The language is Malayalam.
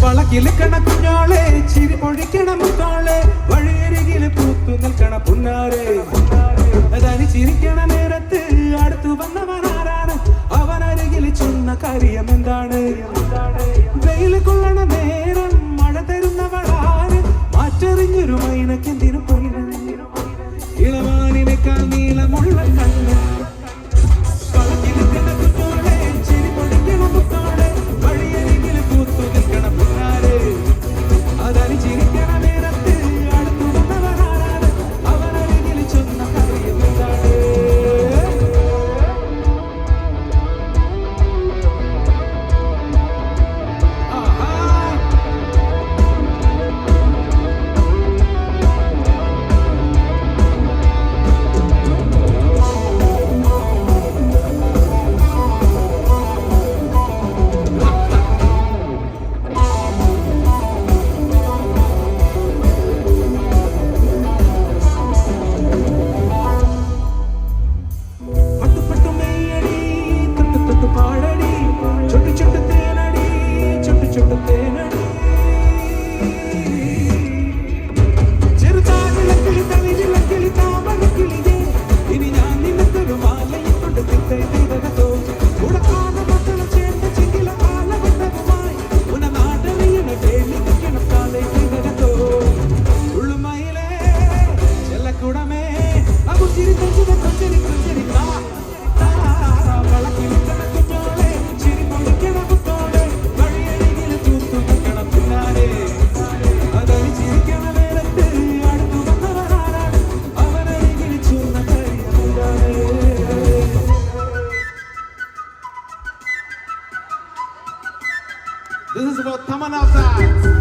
വളക്കിലിക്കണ കുഞ്ഞാളെ ചിരി പൊഴിക്കണ മുത്താളെ വഴിയരികില് പൂത്തു നിൽക്കണ പുന്നാരെ തനി ചിരിക്കണ നേരത്ത് അടുത്തു വന്നവനാരാണ് അവനരികിൽ ചൊന്ന കാര്യം എന്താണ് വെയില് കൊള്ളണ നേരം മഴ തരുന്നവളാര് മാറ്ററിഞ്ഞൊരു മൈനക്കെന്തിനു പൊന്നു ഇളവാനിനേക്കാൾ നീളമുള്ള കണ്ണ് വളക്കിലിക്കണ കുഞ്ഞാളെ ചിരി പൊഴിക്കണ മുത്താളെ വഴിയരികില് പൂത്തു നിൽക്കണ പുന്നാരെ അതനി ചിരിക്കണ നേരത്ത് അടുത്തു വന്നവനാരാണ് അവനരികിൽ ചൊന്ന കാര്യം എന്താണ് This is about Taman outside.